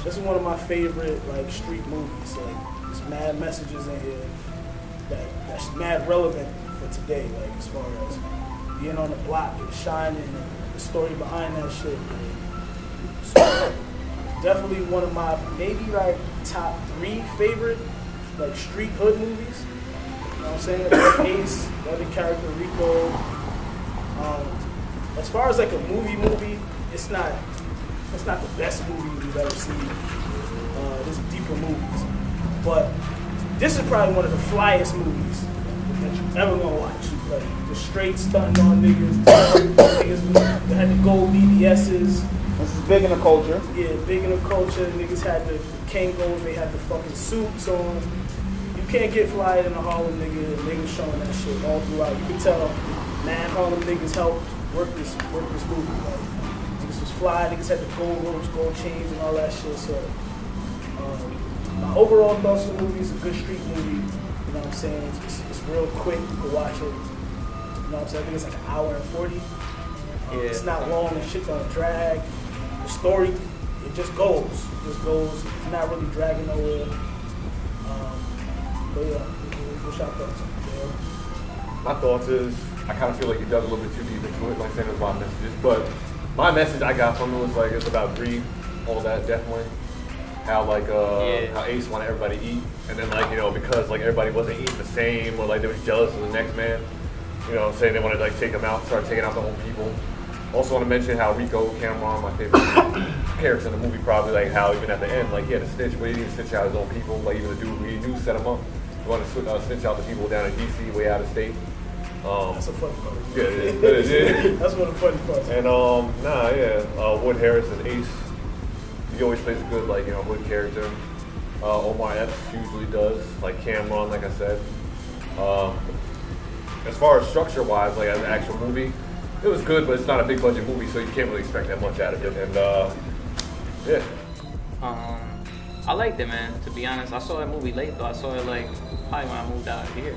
this is one of my favorite like street movies. Like there's mad messages in here that's mad relevant for today. Like as far as being on the block and shining and the story behind that shit. So, definitely one of my maybe like top 3 favorite like street hood movies. You know what I'm saying? Like Ace, the other character Rico. As far as like a movie, it's not the best movie you've ever seen. There's deeper movies, but this is probably one of the flyest movies that you ever gonna watch. Like the straight stunting on niggas, they had the gold BBSs. This is big in the culture. Yeah, big in the culture. Niggas had the Kangos, they had the fucking suits on. You can't get fly in a Harlem nigga. Niggas showing that shit all throughout. You can tell, man, Harlem niggas helped work this movie. Like, niggas was fly, niggas had the gold ropes, gold chains, and all that shit. So, my overall thoughts of the movie is a good street movie. You know what I'm saying? It's real quick. You can watch it. You know what I'm saying? I think it's like an hour and 40. It's not long. The shit don't drag. The story, it just goes. It's not really dragging nowhere. But yeah, what's your thoughts on it? My thoughts is, I kind of feel like you dug a little bit too deep into it, like saying it was my messages. But my message I got from it was like, it's about greed, all that, definitely. How like, how Ace wanted everybody to eat. And then like, you know, because like everybody wasn't eating the same, or like they was jealous of the next man. You know what I'm saying? They wanted to like take him out, start taking out their own people. Also want to mention how Rico Cameron, my favorite character in the movie, probably like how even at the end, like he had to snitch, but he didn't snitch out his own people. Like even the dude he knew set him up. He wanted to snitch out the people down in DC, way out of state. That's a funny part. Yeah. That's one of the funny parts. And Wood Harris as Ace. He always plays a good like hood character. Omar Epps usually does, like Cameron, like I said. As far as structure wise, like as an actual movie, it was good, but it's not a big budget movie, so you can't really expect that much out of it. And I liked it, man. To be honest, I saw that movie late though. I saw it like probably when I moved out here,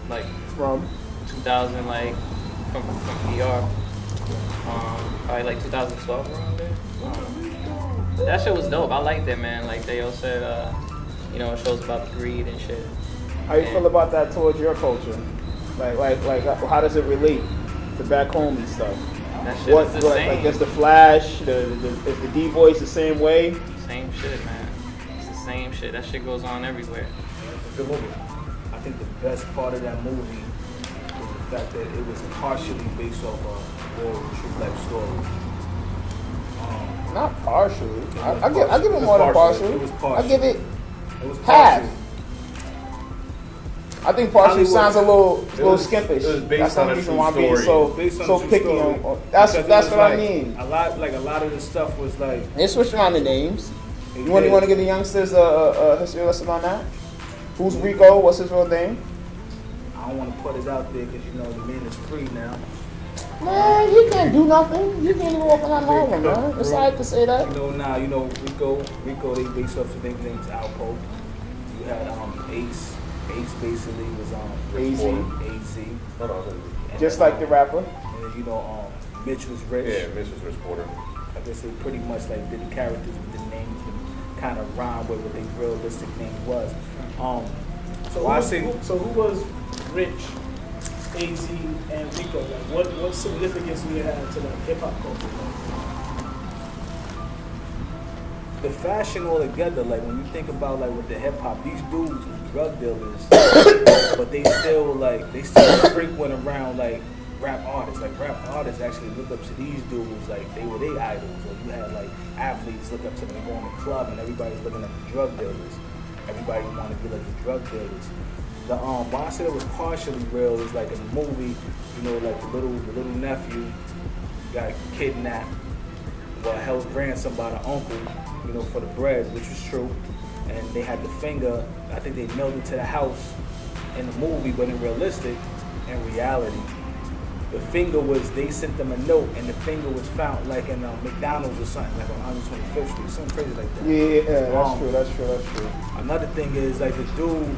like From 2000, like from PR, probably like 2012 around there. That shit was dope. I liked it, man. Like they all said, it shows about greed and shit. How you feel about that towards your culture? Like how does it relate to back home and stuff? That shit is the same. Like, is the Flash, is the D-Voice the same way? Same shit, man. It's the same shit. That shit goes on everywhere. It's a good movie. I think the best part of that movie was the fact that it was partially based off a real true life story. Not partially. I give it more than partial. It was partial. I give it was half. partial. I think partially Hollywood, sounds a little was skimpish. it was based That's on the a reason true why I'm being story. Based on so a true picky story. on. That's Because it what was I like, mean. A lot of the stuff was like. They switched around the names. You want to give the youngsters a history lesson on that? Who's Rico? What's his real name? I don't want to put it out there because the man is free now. Man, you can't do nothing. You can't even walk on that island, man. It's alright to say that. Rico, they based off the names Alpo. You had Ace. Ace basically was AZ. Just like the rapper. And Mitch was Rich. Yeah, Mitch was Rich Porter. I guess they pretty much like did the characters with the names and kind of rhyme with what their realistic name was. So who was Rich, AZ, and Rico? Like what significance do they have to like hip hop culture? The fashion altogether, like when you think about like with the hip hop, these dudes were drug dealers, but they still frequent around like rap artists. Like rap artists actually look up to these dudes, like they were their idols. Or you had like athletes look up to them and go in the club, and everybody's looking at the drug dealers. Everybody want to be like the drug dealers. The why I said it was partially real is like in the movie, like the little nephew got kidnapped, held ransom by the uncle, for the bread, which was true. And they had the finger, I think they mailed it to the house in the movie, but in reality, the finger they sent them a note, and the finger was found like in McDonald's or something, like on 125th Street, something crazy like that. Yeah, that's true. Another thing is like the dude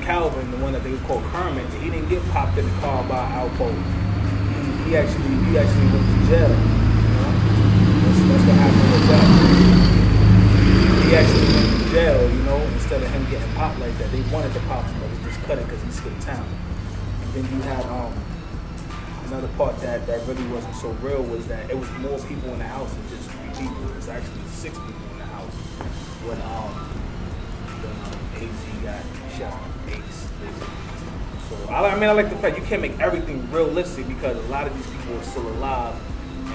Calvin, the one that they would call Kermit, he didn't get popped in the car by Alpo. He actually went to jail. That's what happened with that. he actually went to jail, you know, instead of him getting popped like that. They wanted to pop him, but they just couldn't because he skipped town. And then you had another part that really wasn't so real was that it was more people in the house than just 3 people. It was actually 6 people in the house when AZ got shot. Ace. So I mean, I like the fact you can't make everything realistic because a lot of these people are still alive.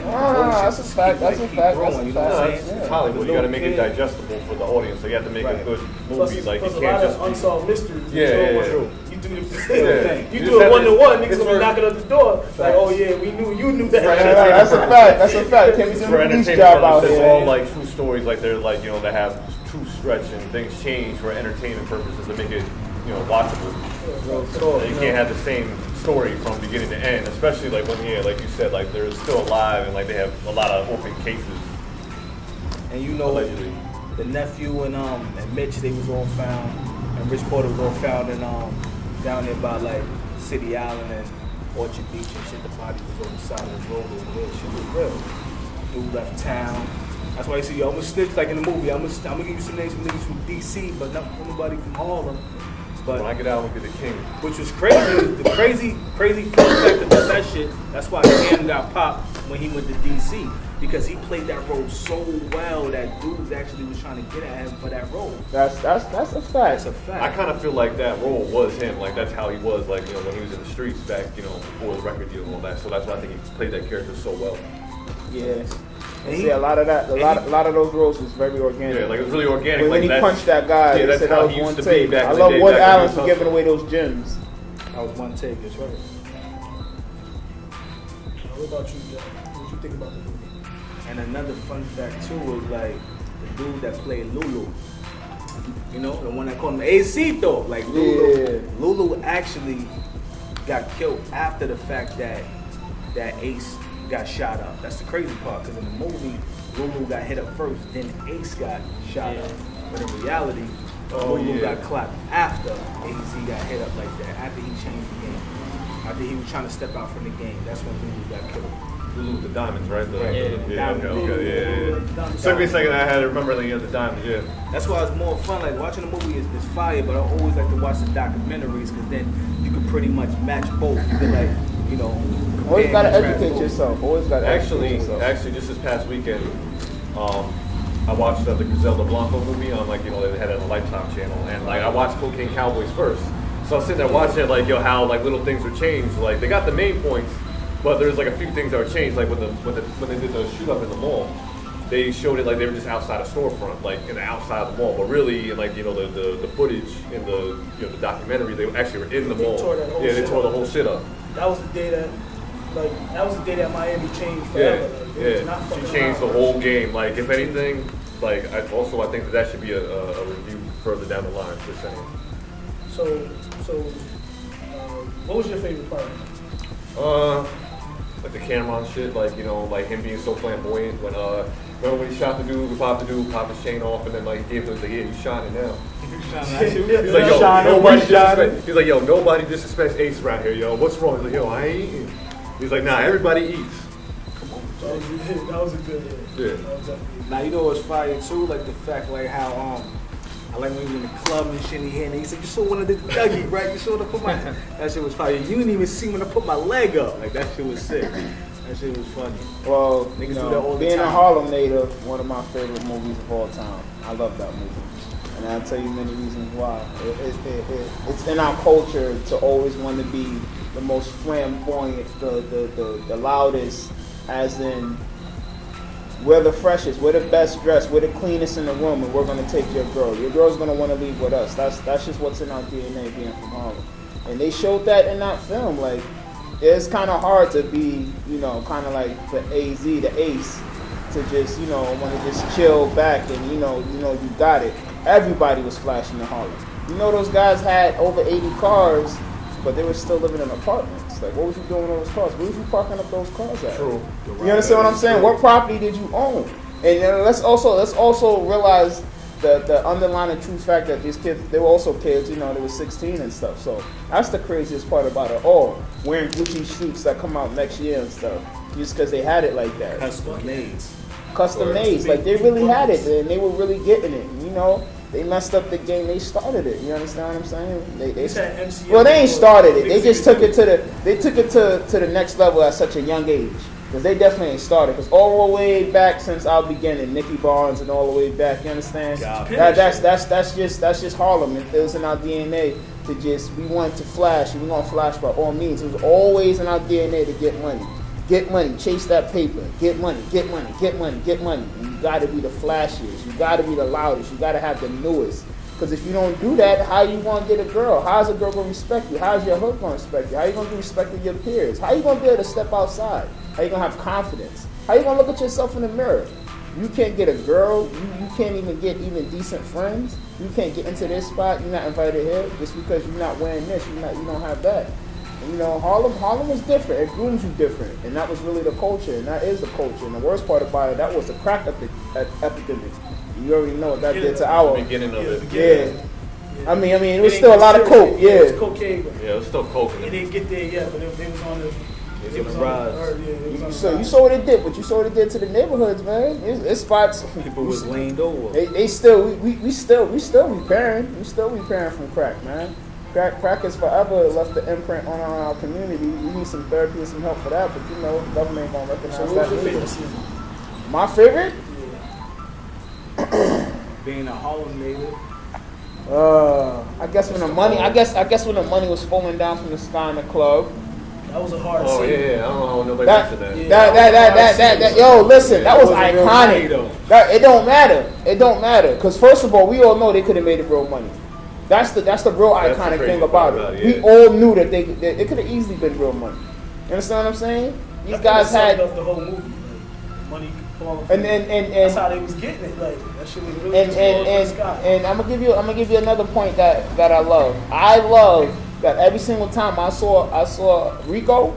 That's a fact. That's a fact. That's a You know what I'm fact. saying? It's Hollywood. You got to make it Little digestible for the audience. So you have to make a Right. good Plus, movie. Like you plus a can't lot just of unsolved mysteries. Yeah. You do the Yeah. you You do just it have 1-to-1. to- Niggas it's gonna be for- knocking at the door. Like, oh yeah, we knew you knew that. Right. That's a fact. That's a fact. Can't be doing for a police entertainment job out purposes. It's here. all like true stories. Like they're like they have true stretch and things change for entertainment purposes to make it watchable. You can't have the same story from beginning to end, especially like when like you said, like they're still alive and like they have a lot of open cases. And you know, Allegedly. the nephew and Mitch, they was all found, and Rich Porter was all found in down there by like City Island and Orchard Beach and shit. The body was on the side of the road over there. Shit was real. Dude left town. That's why you see, I'm gonna snitch like in the movie. I'm gonna give you some names from niggas from DC, but not nobody from Harlem. But When I get out, look at the king. which was crazy. The crazy fun fact about that shit. That's why Cam got popped when he went to DC because he played that role so well that dudes actually was trying to get at him for that role. That's a fact. That's a I fact. kind of feel like that role was him. Like that's how he was. Like when he was in the streets back, before his record deal and all that. So that's why I think he played that character so well. Yeah. And See, a lot of that, a lot of those roles was very organic. Yeah, like it was really organic. When like he punched that guy, yeah, they that's said how that was he used one to be take. back I in the love day, Wood back in Allen the for giving away those gems. That was one take. That's right. What about you, Joe? What you think about the movie? And another fun fact too was like the dude that played Lulu. You know, the one that called him Acito. Like Lulu. Yeah. Lulu actually got killed after the fact that Ace got shot up. That's the crazy part, because in the movie, Lulu got hit up first, then Ace got shot up. But in reality, Lulu got clapped after AZ got hit up like that, after he changed the game. After he was trying to step out from the game, that's when Lulu got killed. Lulu with the diamonds, right? Diamond. Yeah. Took me a second. I had to remember that he had the diamonds. Yeah. That's why it's more fun. Like watching the movie is fire, but I always like to watch the documentaries because then you can pretty much match both. You can Always gotta compare and educate contrast yourself. Always gotta educate yourself. Actually, just this past weekend, I watched the Griselda Blanco movie on they had it on the Lifetime channel, and like I watched Cocaine Cowboys first. So I was sitting there watching it, like how like little things were changed. Like they got the main points, but there's like a few things that were changed. Like when they did the shoot up in the mall, they showed it like they were just outside a storefront, like in the outside of the mall. But really, like the footage in the the documentary, they actually were in the They mall. tore that whole Yeah, they shit tore the up. whole shit up. That was the day that Miami changed Yeah, forever. Like, it was not yeah. fucking She changed the around. whole game. Like, if anything, like I think that should be a review further down the line. Just saying. So, what was your favorite part? Like the Cameron shit. Like like him being so flamboyant. When remember when he shot the dude, popped his chain off, and then like he gave him, he's like, yeah, you shining now. He's like, yo, he's like, yo, nobody disrespects Ace around here, yo. What's wrong? He's like, yo, I ain't eating. He's like, nah, everybody eats. That was a good hit. Yeah. That was definitely Now you know what's fire too, like the fact like how I like when he was in the club and shit, and he said, "You saw one of the Dougie, right? You saw the put my." That shit was fire. You didn't even see when I put my leg up. Like that shit was sick. That shit was funny. Well, Niggas do that all the being a time. Harlem native, one of my favorite movies of all time. I love that movie. And I'll tell you many reasons why. It's in our culture to always want to be the most flamboyant, the loudest, as in, we're the freshest, we're the best dressed, we're the cleanest in the room, and we're going to take your girl. Your girl's going to want to leave with us. That's just what's in our DNA being from Harlem. And they showed that in that film. Like, it's kind of hard to be, kind of like the AZ, the ace, to just, want to just chill back and, you got it. Everybody was flashing in Harlem. Those guys had over 80 cars, but they were still living in apartments. Like, what was you doing with those cars? Where was you parking up those cars at? True. You understand what I'm saying? What property did you own? And let's also realize the underlying true fact that these kids, they were also kids, they were 16 and stuff. So that's the craziest part about it all. Wearing Gucci suits that come out next year and stuff, just because they had it like that. Custom made. Custom made, like they really had it, and they were really getting it. know, they messed up the game. They started it. You understand what I'm saying? They said MCL. Well, they ain't started it. They just took it to the next level at such a young age. Because they definitely ain't started. Because all the way back since our beginning, Nicky Barnes and all the way back, you understand? That's just Harlem. It was in our DNA to just, we wanted to flash. We want to flash by all means. It was always in our DNA to get money. Get money, chase that paper. Get money, get money, get money, get money. And you got to be the flashiest. You got to be the loudest. You got to have the newest. Because if you don't do that, how you going to get a girl? How's a girl going to respect you? How's your hood going to respect you? How you going to be respecting your peers? How you going to be able to step outside? How you going to have confidence? How you going to look at yourself in the mirror? You can't get a girl. You can't even get even decent friends. You can't get into this spot. You're not invited here just because you're not wearing this. You don't have that. And, you know, Harlem was different. It grooms you different. And that was really the culture. And that is the culture. And the worst part about it, that was the crack epidemic. You already know what that did to our beginning of it. Yeah. I mean, it was still a lot of coke. Yeah. It was cocaine. Yeah, it was still coke. It didn't get there yet, but it was on the. It was on the rise. You saw what it did, but you saw what it did to the neighborhoods, man. It's spots. People was leaned over. They still we still repairing. We still repairing from crack, man. Crack has forever left the imprint on our community. We need some therapy and some help for that, but you know, the government ain't gonna recognize So that. what was your favorite scene? My favorite? Being a Harlem native. I guess when the money was falling down from the sky in the club. That was a hard Oh scene. yeah, I don't know how nobody That, mentioned that. that, yo, listen, that was That wasn't real iconic. money, though. It don't matter. It don't matter. Because first of all, we all know they could have made it real money. That's the real That's the iconic crazy thing about part it. about it, We yeah. all knew that it could have easily been real money. You understand what I'm saying? These guys had, up the whole movie. Like, money falling. and That's how they was getting it. Like that shit was really just falling from the sky. and I'm gonna give you another point that I love. I love that every single time I saw Rico,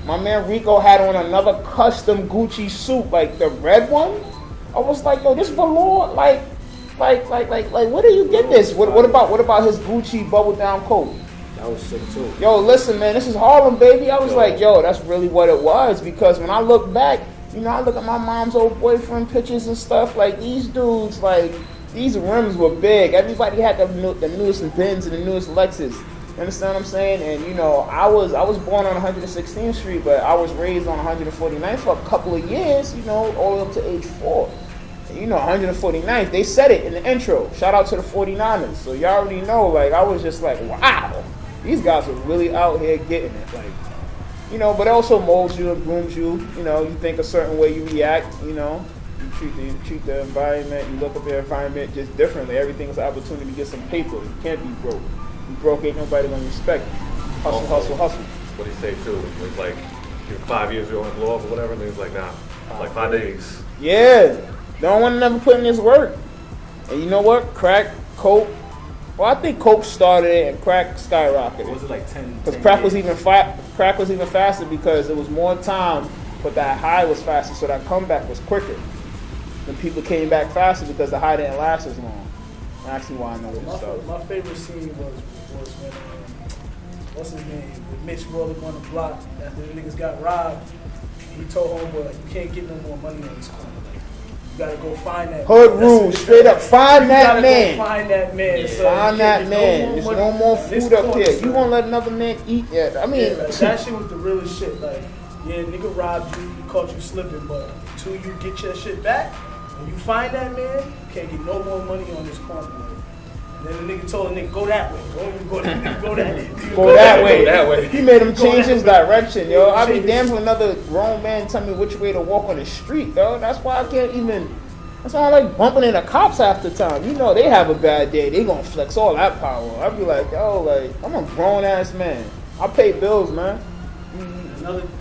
my man Rico had on another custom Gucci suit, like the red one. I was like, yo, this velour, like, where do you get this? What about his Gucci bubble down coat? That was sick too. Yo, listen, man, this is Harlem, baby. I was like, yo, that's really what it was. Because when I look back, you know, I look at my mom's old boyfriend pictures and stuff. Like these dudes, like these rims were big. Everybody had the newest Benz and the newest Lexus. You understand what I'm saying? And you know, I was born on 116th Street, but I was raised on 149th for a couple of years. You know, all the way up to age 4. You know, 149th. They said it in the intro. Shout out to the 49ers. So y'all already know. Like I was just like, wow. These guys are really out here getting it, like, you know, but it also molds you and grooms you. You know, you think a certain way, you react, you know, you treat the environment, you look at the environment just differently. Everything's an opportunity to get some paper. You can't be broke. You broke, ain't nobody gonna respect you. Hustle, hustle, hustle. What he say too? It was like, you're 5 years, you're gonna blow up or whatever. And he was like, nah, it's like 5 days. Yeah, don't want to never put in this work. And you know what? Crack, coke. Well, I think coke started it and crack skyrocketed. Was it like 10? Because crack was even faster because it was more time, but that high was faster, so that comeback was quicker. And people came back faster because the high didn't last as long. Actually, why I know this stuff. My favorite scene was when what's his name? With Mitch rolling on the block after the niggas got robbed. He told homeboy like, you can't get no more money on this corner. Like, you gotta go find that. Hood rules, straight up. Find that man. Go find that man. So Find that man. There's no more this food up corner, there. You son. won't let another man eat yet. I mean, Yeah, like, that shit was the realest shit. Like, yeah, nigga robbed you, caught you slipping, but until you get your shit back, when you find that man, you can't get no more money on this corner. Like. And then the nigga told the nigga, go that way. Go that way. Go that way. Go that way. He made him change his that direction, yo. I'd be Change damned if another grown man tell me which way to walk on the street, yo. That's why I can't even. That's why I like bumping into cops half the time. You know they have a bad day. They gonna flex all that power. I'd be like, yo, like I'm a grown ass man. I pay bills, man.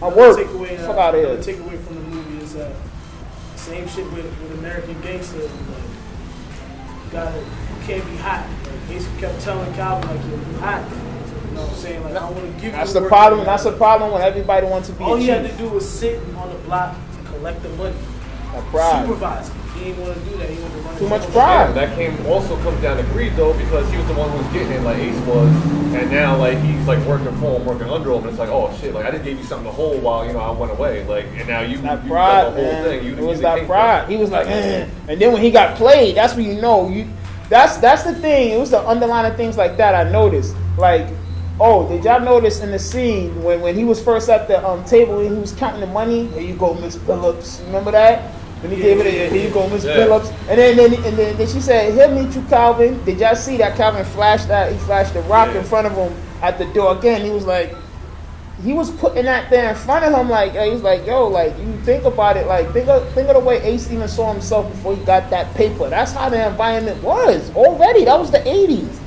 I work. Fuck outta here. Another takeaway from the movie is same shit with American Gangster. Like, you can't be hot. Like, basically kept telling Calvin like, you're hot. You know what I'm saying? Like, I want to give you. That's the the work problem. that That's the problem when everybody wants to be. All a he had chief. to do was sit on the block and collect the money. That pride. supervisor. He didn't want to do that. He wanted to run Too his much own pride. Yeah, that also comes down to greed though, because he was the one who was getting it, like Ace was, and now like he's like working for him, working under him, and it's like, oh shit, like I just gave you something to hold while I went away, like, and now you That you pride, got the whole man. thing. It was that pride. He was like, eh. And then when he got played, that's when you know that's the thing. It was the underlying things like that I noticed. Like, oh, did y'all notice in the scene when he was first at the table and he was counting the money? Here you go, Miss Phillips. Remember that? When he gave it, here you go, Miss Phillips. And then she said, "He'll meet you, Calvin." Did y'all see that Calvin flashed that? He flashed the rock in front of him at the door again. He was like, he was putting that there in front of him. Like, he was like, yo, like you think about it, like think of the way Ace even saw himself before he got that paper. That's how the environment was already. That was the '80s.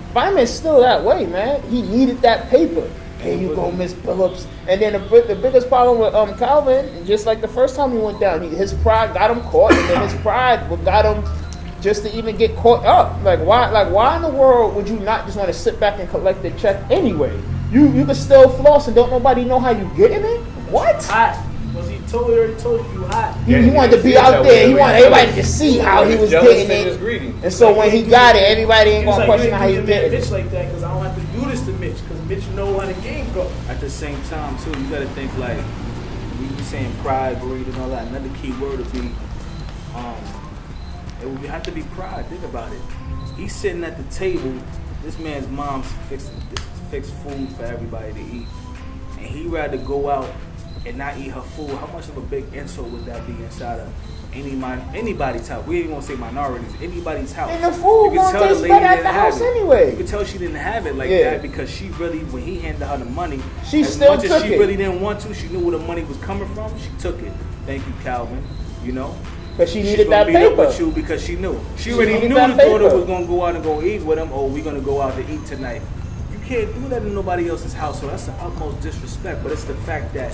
Environment's still that way, man. He needed that paper. Here you go, Miss Phillips. And then the biggest problem with Calvin, just like the first time he went down, his pride got him caught, and then his pride got him just to even get caught up. Like why in the world would you not just want to sit back and collect the check anyway? You can still floss and don't nobody know how you getting it? What? hot. Was he already told you hot? He wanted to be out there. He wanted everybody to see how he was getting it. Greedy. And so when he got it, everybody ain't He was gonna like, question how he you ain't getting Mitch it. like that because I don't have to do this to Mitch because Mitch know how the game go. At the same time, too, you gotta think like we be saying pride, greed, and all that. Another key word would be, it would have to be pride. Think about it. He's sitting at the table. This man's mom's fixed food for everybody to eat, and he rather go out and not eat her food. How much of a big insult would that be inside of anybody's house? We ain't gonna say minorities. Anybody's house. And the food You can gonna tell the taste lady better at didn't the have house it. anyway. You could tell she didn't have it like Yeah. that because she really, when he handed her the money, She as still much as took she it. really didn't want to, she knew where the money was coming from. She took it. Thank you, Calvin. You know, Because she she's needed gonna that meet up paper. with you because she knew. She She already needed knew that the daughter paper. was gonna go out and go eat with him. Oh, we're gonna go out to eat tonight. You can't do that in nobody else's household. That's the utmost disrespect. But it's the fact that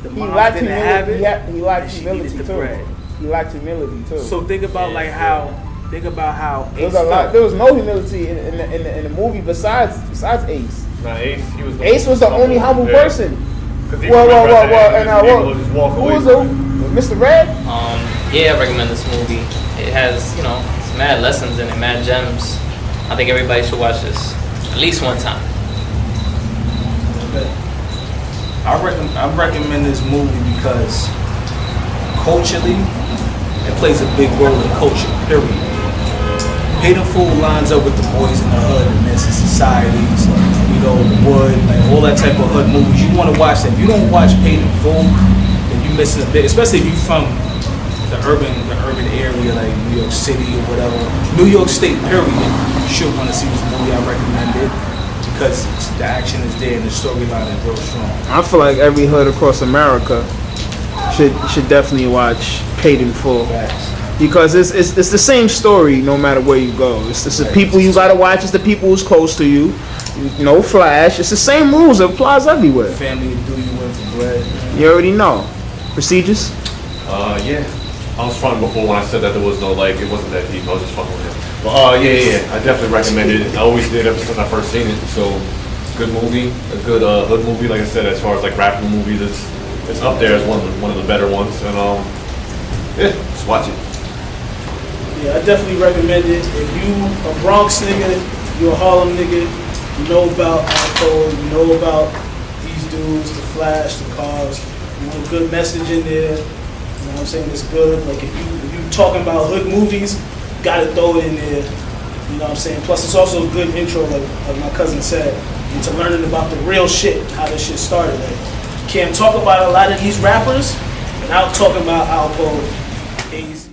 the He mom lacked didn't have it. humility. He lacked and she humility needed the too. bread. He lacked humility too. So think about think about how there was Ace a lot. felt. There was no humility in the movie besides Ace. Nah, Ace, he was Ace was the only humble person. Because he Well, remembered at the end, and he was able to just walk who away was from it. Mr. Red? Yeah, I recommend this movie. It has, it's mad lessons in it, mad gems. I think everybody should watch this at least one time. I recommend this movie because culturally, it plays a big role in culture, period. Paid in Full lines up with the boys in the hood and Men's Societies, the Wood, like all that type of hood movies. You want to watch that. If you don't watch Paid in Full, then you're missing a bit, especially if you're from the urban area like New York City or whatever. New York State, period. You should want to see this movie. I recommend it because the action is there and the storyline is real strong. I feel like every hood across America should definitely watch Paid in Full. Because it's the same story no matter where you go. It's the people you gotta watch. It's the people who's close to you. No flash. It's the same rules. It applies everywhere. Family do you in for bread. You already know. Procedures. Yeah. I was fronting before when I said that there was no, like, it wasn't that deep. I was just fucking with him. But, yeah. I definitely recommend it. I always did ever since I first seen it. So, good movie. A good hood movie. Like I said, as far as, like, rapping movies, it's up there as one of the better ones. And, yeah, just watch it. Yeah, I definitely recommend it. If you a Bronx nigga, you a Harlem nigga, you know about alcohol, you know about these dudes, the flash, the cars, you want a good message in there, you know what I'm saying, it's good. Like if you talking about hood movies, you gotta throw it in there, you know what I'm saying. Plus it's also a good intro, like my cousin said, into learning about the real shit, how this shit started. Like, you can't talk about a lot of these rappers without talking about alcohol, AZ.